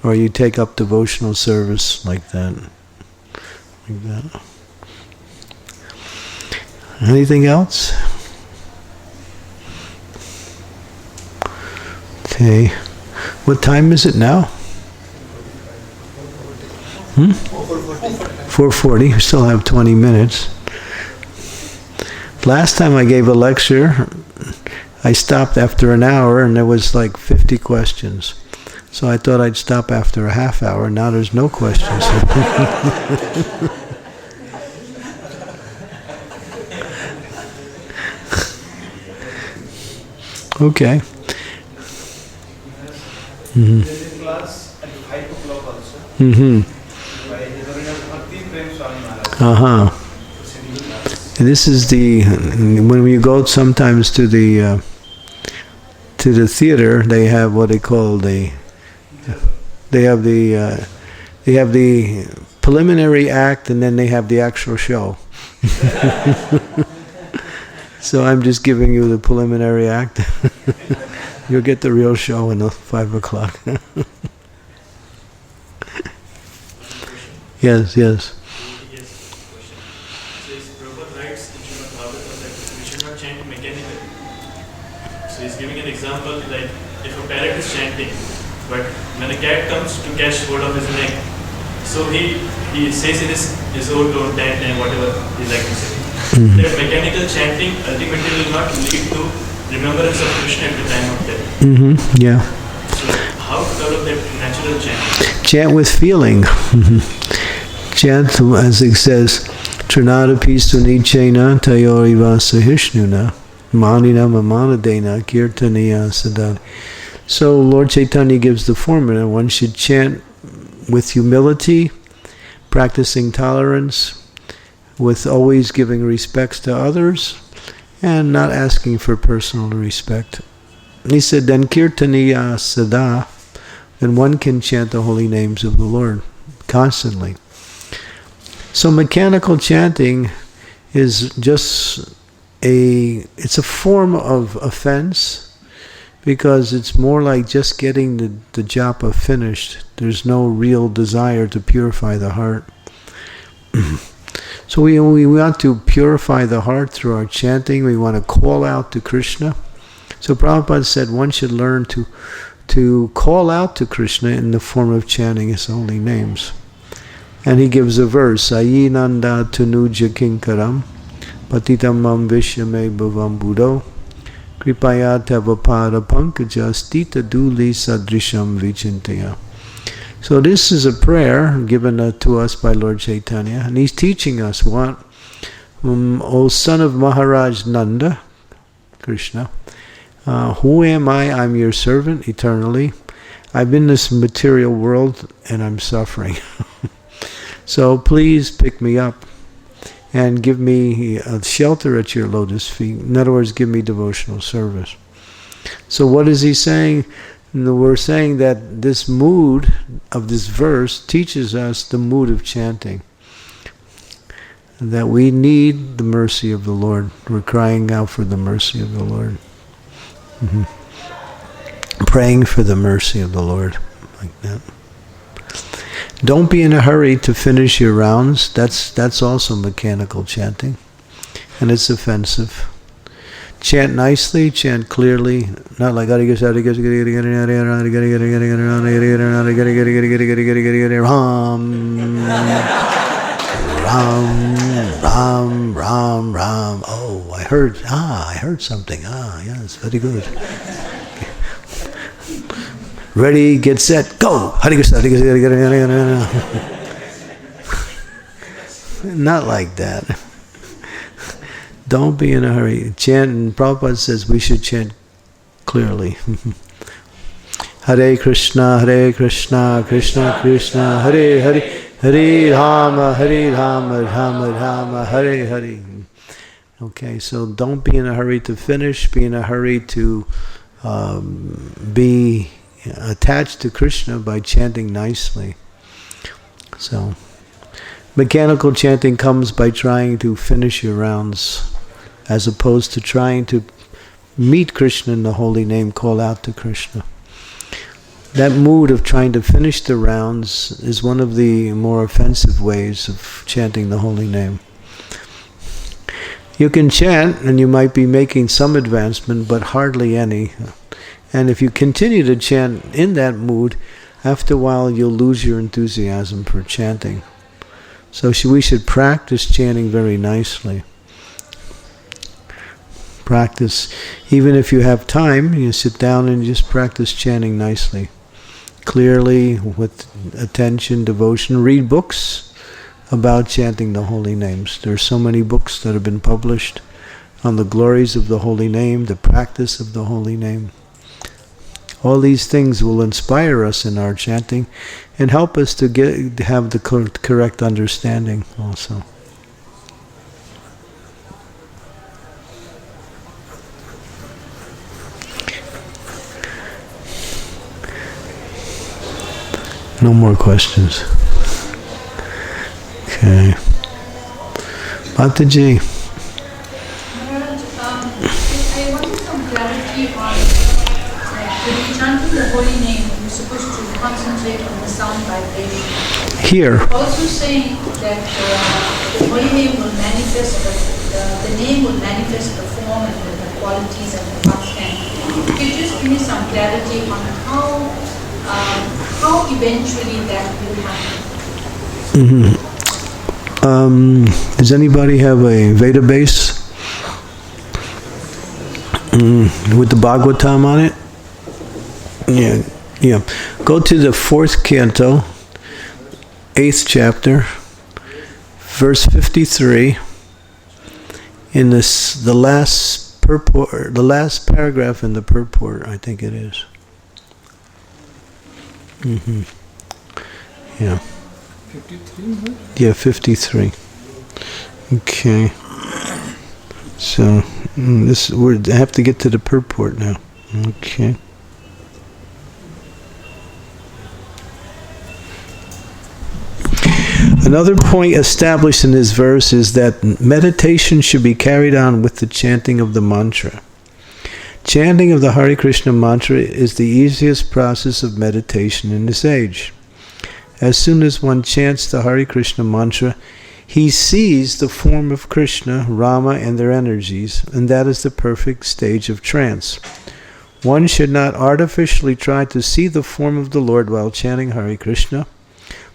Or you take up devotional service like that. Like that. Anything else? Okay. What time is it now? 4:40. We still have 20 minutes. Last time I gave a lecture, I stopped after an hour and there was like 50 questions. So I thought I'd stop after a half hour. Now there's no questions. Okay. Mm-hmm. There is class at 5 o'clock also. Mm-hmm. By His Holiness Bhakti Prem Swami Maharaja. Uh-huh. And this is when you go sometimes to the theater, they have what they call they have the preliminary act, and then they have the actual show. So I'm just giving you the preliminary act. You'll get the real show in the 5 o'clock. Yes. Yes, question. So Prabhupada writes in Srimad Bhagavatam that we should not chant mechanically. So he's giving an example, like if a parrot is chanting, but when a cat comes to catch hold of his neck, so he says in his own tone, and whatever he like to say. Mm-hmm. That mechanical chanting ultimately will not lead to remembrance of Krishna at the time of death. Mm-hmm. Yeah. So how to develop that natural chanting? Chant with feeling. Chant, as it says, Trinadapi Sunichena Tayoriva Sahishnuna Manina Mamanadena Kirtaniya Sadali. So Lord Chaitanya gives the formula. One should chant with humility, practicing tolerance, with always giving respects to others, and not asking for personal respect. He said, then Kirtaniya Sada, then one can chant the holy names of the Lord constantly. So mechanical chanting is just it's a form of offense, because it's more like just getting the japa finished. There's no real desire to purify the heart. So we want to purify the heart through our chanting. We want to call out to Krishna So Prabhupada said one should learn to call out to Krishna in the form of chanting his holy names. And he gives a verse, Ayinanda Tanuja Kinkaram, Patitam Mam Vishyame Bhavam Buddho, Kripaya Tavapada Pankaja Stita Duli Sadrisham Vichintaya. So this is a prayer given to us by Lord Chaitanya, and he's teaching us what? O son of Maharaj Nanda, Krishna, who am I? I'm your servant eternally. I'm in this material world and I'm suffering. So please pick me up and give me a shelter at your lotus feet. In other words, give me devotional service. So what is he saying? We're saying that this mood of this verse teaches us the mood of chanting. That we need the mercy of the Lord. We're crying out for the mercy of the Lord. Praying for the mercy of the Lord. Like that. Don't be in a hurry to finish your rounds. That's also mechanical chanting. And it's offensive. Chant nicely, chant clearly, not like Ram, Ram, Ram. Oh, I heard something. Yeah, it's very good. Ready, get set, go! Not like that. Don't be in a hurry. Chant, and Prabhupada says we should chant clearly. Hare Krishna, Krishna Krishna, Hare Hare, Hare Rama, Rama Rama, Hare Hare. Okay, so don't be in a hurry to finish. Be in a hurry to be attached to Krishna by chanting nicely. So, mechanical chanting comes by trying to finish your rounds, as opposed to trying to meet Krishna in the holy name, call out to Krishna. That mood of trying to finish the rounds is one of the more offensive ways of chanting the holy name. You can chant and you might be making some advancement, but hardly any. And if you continue to chant in that mood, after a while you'll lose your enthusiasm for chanting. So we should practice chanting very nicely. Practice, even if you have time, you sit down and just practice chanting nicely. Clearly, with attention, devotion. Read books about chanting the holy names. There are so many books that have been published on the glories of the holy name, the practice of the holy name. All these things will inspire us in our chanting and help us to have the correct understanding also. No more questions. Okay. Mataji. Maharaj, I wanted some clarity on when you're chanting the holy name, you're supposed to concentrate on the sound vibration. Here. Also saying that the holy name will manifest, the name will manifest the form and the qualities and the content. Could you just give me some clarity on how eventually that will happen? Does anybody have a Veda base with the Bhagavatam on it? Yeah. Go to the 4th canto, 8th chapter, verse 53. In the last purport, the last paragraph in the purport, I think it is. Yeah. 53? Yeah, 53. Okay. So I have to get to the purport now. Okay. Another point established in this verse is that meditation should be carried on with the chanting of the mantra. Chanting of the Hare Krishna mantra is the easiest process of meditation in this age. As soon as one chants the Hare Krishna mantra, he sees the form of Krishna, Rama, and their energies, and that is the perfect stage of trance. One should not artificially try to see the form of the Lord while chanting Hare Krishna,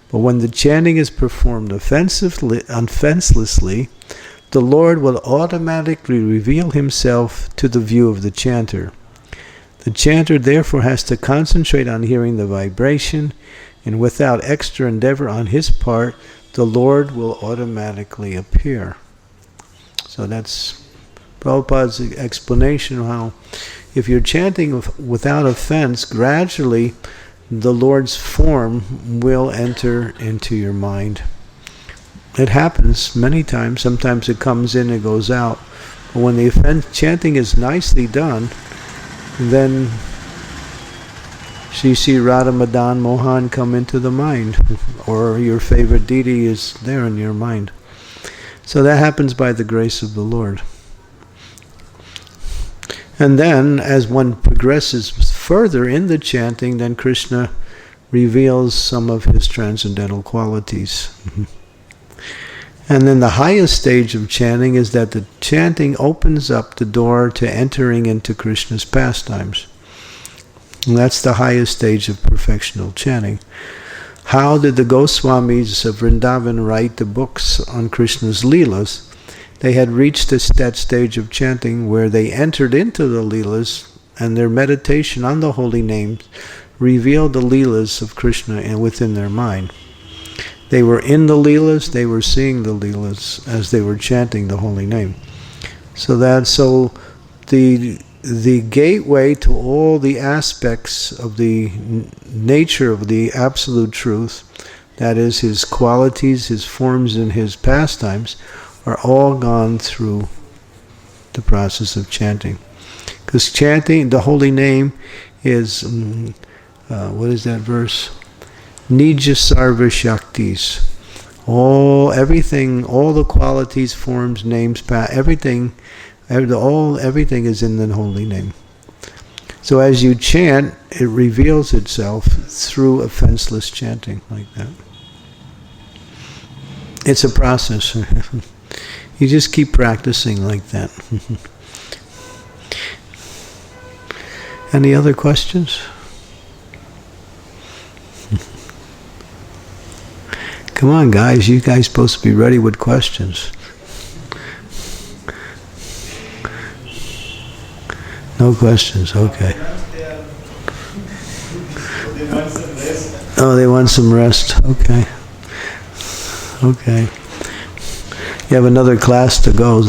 but when the chanting is performed offenselessly, the Lord will automatically reveal himself to the view of the chanter. The chanter therefore has to concentrate on hearing the vibration, and without extra endeavor on his part, the Lord will automatically appear. So that's Prabhupada's explanation of how if you're chanting without offense, gradually the Lord's form will enter into your mind. It happens many times. Sometimes it comes in and goes out. But when the chanting is nicely done, then you see Radha, Madan, Mohan come into the mind, or your favorite deity is there in your mind. So that happens by the grace of the Lord. And then, as one progresses further in the chanting, then Krishna reveals some of his transcendental qualities. And then the highest stage of chanting is that the chanting opens up the door to entering into Krishna's pastimes. And that's the highest stage of perfectional chanting. How did the Goswamis of Vrindavan write the books on Krishna's Leelas? They had reached that stage of chanting where they entered into the Leelas, and their meditation on the holy names revealed the Leelas of Krishna within their mind. They were in the Leelas, they were seeing the Leelas as they were chanting the holy name. So the gateway to all the aspects of the nature of the absolute truth, that is his qualities, his forms, and his pastimes, are all gone through the process of chanting. Because chanting the holy name is, what is that verse? Nija Sarva Shaktis. Everything, all the qualities, forms, names, everything is in the holy name. So as you chant, it reveals itself through offenseless chanting like that. It's a process. You just keep practicing like that. Any other questions? Come on, guys. You guys supposed to be ready with questions. No questions. Okay. Oh, they want some rest. Okay. Okay. You have another class to go.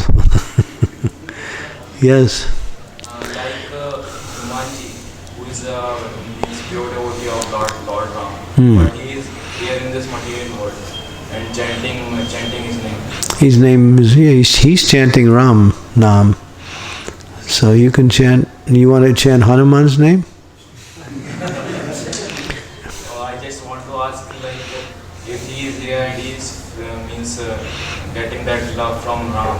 Yes. Like Humanji, who is a pure devotee of Lord Ram, but he is here in this material world and chanting his name. His name is, he's chanting Ram Nam. So you can chant, you want to chant Hanuman's name? I just want to ask, like, if he is here and he is getting that love from Ram,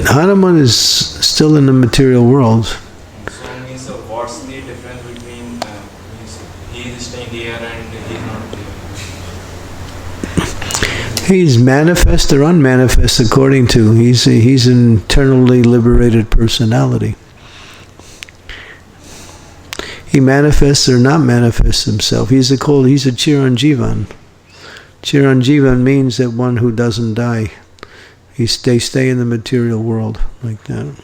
Hanuman is still in the material world. So what's the difference between he is staying here and he is not here? He's manifest or unmanifest according to. He's an internally liberated personality. He manifests or not manifests himself. He's a Chiranjivan. Chiranjivan means that one who doesn't die. They stay in the material world like that.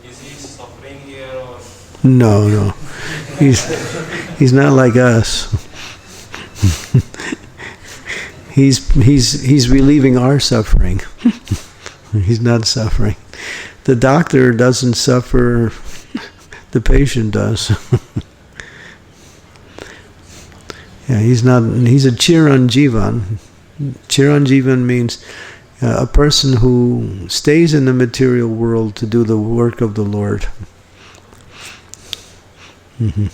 Is he suffering here or? No. He's not like us. He's relieving our suffering. He's not suffering. The doctor doesn't suffer, the patient does. Yeah, he's a Chiranjivan. Chiranjivan means a person who stays in the material world to do the work of the Lord. Mm-hmm.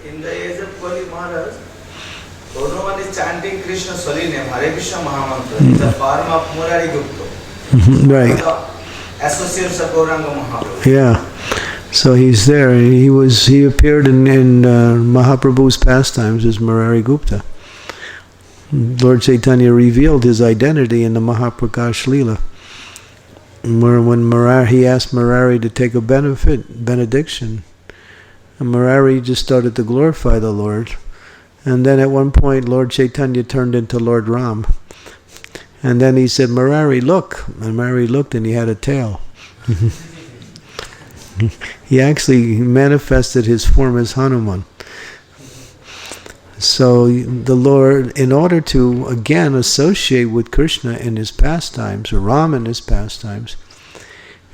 In the age of Holy Maharaj, no one is chanting Krishna's holy name, Hare Krishna Mahamantra, in the form of Murari Gupta. Right. Associates of Gauranga Mahaprabhu. Yeah. So he's there. He appeared in Mahaprabhu's pastimes as Murari Gupta. Lord Chaitanya revealed his identity in the Mahaprakash Leela. when he asked Murari to take a benediction, and Murari just started to glorify the Lord. And then at one point, Lord Chaitanya turned into Lord Ram. And then he said, Murari, look. And Murari looked and he had a tail. He actually manifested his form as Hanuman. So the Lord, in order to again associate with Krishna in his pastimes, or Ram in his pastimes,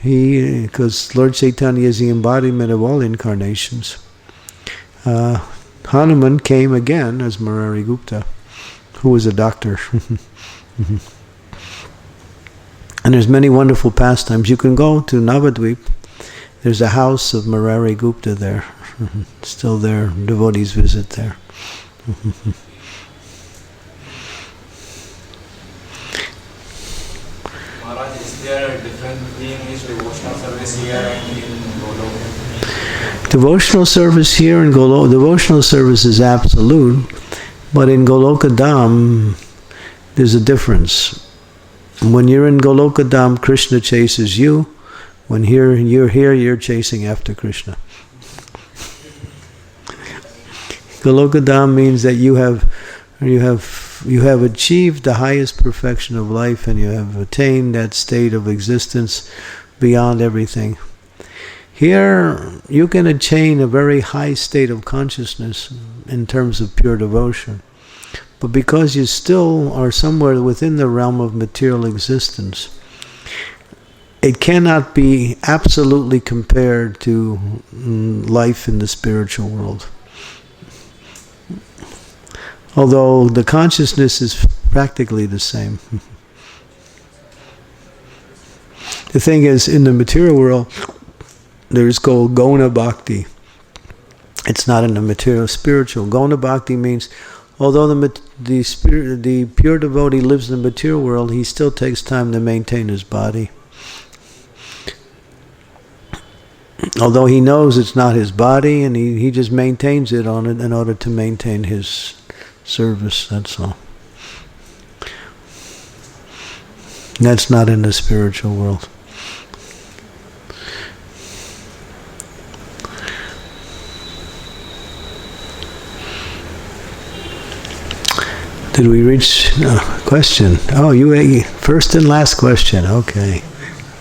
because Lord Chaitanya is the embodiment of all incarnations, Hanuman came again as Murari Gupta, who was a doctor. And there's many wonderful pastimes. You can go to Navadvip. There's a house of Murari Gupta there. Still there. Devotees visit there. Maharaj, is there a difference between his devotional service here and in Goloka? Devotional service here in Goloka, devotional service is absolute, but in Goloka Dham, there's a difference. When you're in Goloka Dham, Krishna chases you. When you're here, you're chasing after Krishna. Goloka Dham means that you have achieved the highest perfection of life, and you have attained that state of existence beyond everything. Here, you can attain a very high state of consciousness in terms of pure devotion. But because you still are somewhere within the realm of material existence, it cannot be absolutely compared to life in the spiritual world. Although the consciousness is practically the same. The thing is, in the material world, there is called Gona Bhakti. It's not in the material, spiritual. Gona Bhakti means, although the pure devotee lives in the material world, he still takes time to maintain his body. Although he knows it's not his body, and he just maintains it on it in order to maintain his service, that's all. That's not in the spiritual world. Did we reach question? Oh, you first and last question. Okay.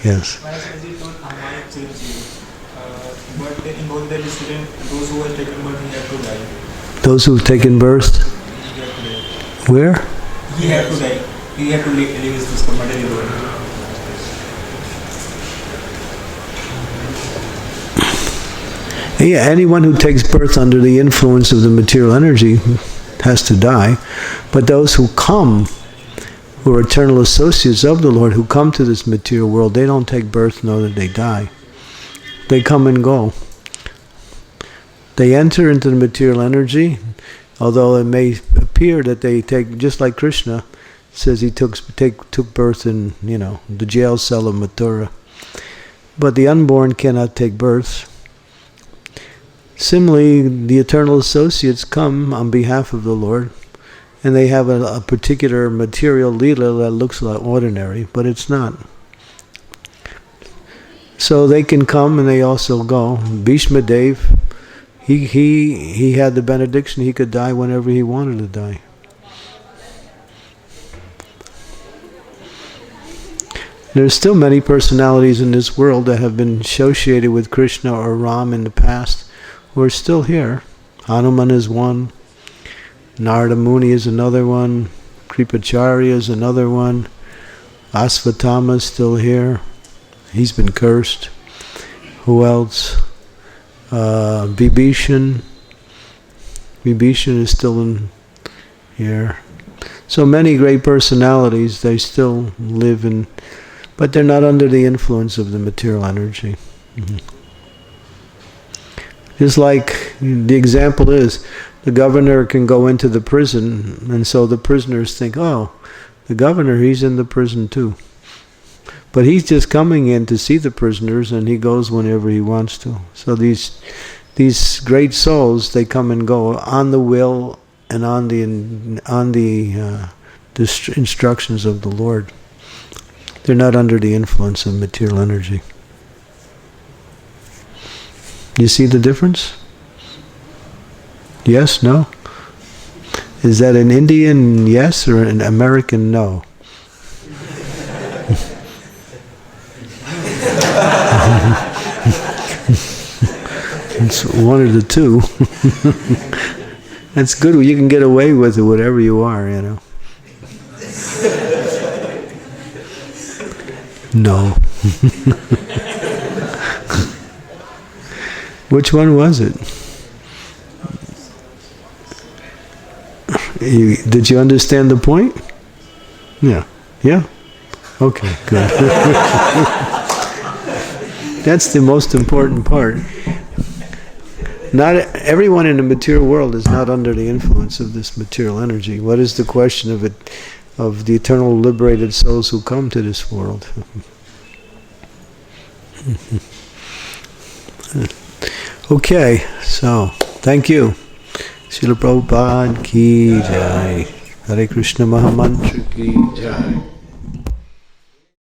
Yes. As you told, Hanuman saves you. But in both the incident, those who have taken birth, he have to die. Those who've taken birth? He have to die. Where? He have to die. He have to leave his material body. Yeah, anyone who takes birth under the influence of the material energy has to die. But those who come, who are eternal associates of the Lord, who come to this material world, they don't take birth nor do they die. They come and go. They enter into the material energy, although it may appear that they take, just like Krishna says he took birth in, the jail cell of Mathura. But the unborn cannot take birth. Similarly, the eternal associates come on behalf of the Lord, and they have a particular material leela that looks like ordinary, but it's not. So they can come and they also go. Bhishma Dev, he had the benediction, he could die whenever he wanted to die. There's still many personalities in this world that have been associated with Krishna or Ram in the past who are still here. Hanuman is one. Narada Muni is another one. Kripacharya is another one. Asvatthama is still here. He's been cursed. Who else? Vibhishan. Vibhishan is still in here. So many great personalities, they still live in, but they're not under the influence of the material energy. Mm-hmm. Just like the example is, the governor can go into the prison, and so the prisoners think, oh, the governor, he's in the prison too. But he's just coming in to see the prisoners, and he goes whenever he wants to. So these great souls, they come and go on the will and on the instructions of the Lord. They're not under the influence of material energy. You see the difference? Yes, no? Is that an Indian yes or an American no? It's one of the two. That's good. You can get away with it, whatever you are, you know. No. Which one was it? Did you understand the point? Yeah. Yeah? Okay, good. That's the most important part. Not everyone in the material world is not under the influence of this material energy. What is the question of it, of the eternal liberated souls who come to this world? Okay, so thank you. Srila Prabhupada ki jai. Hare Krishna Mahamantra ki jai.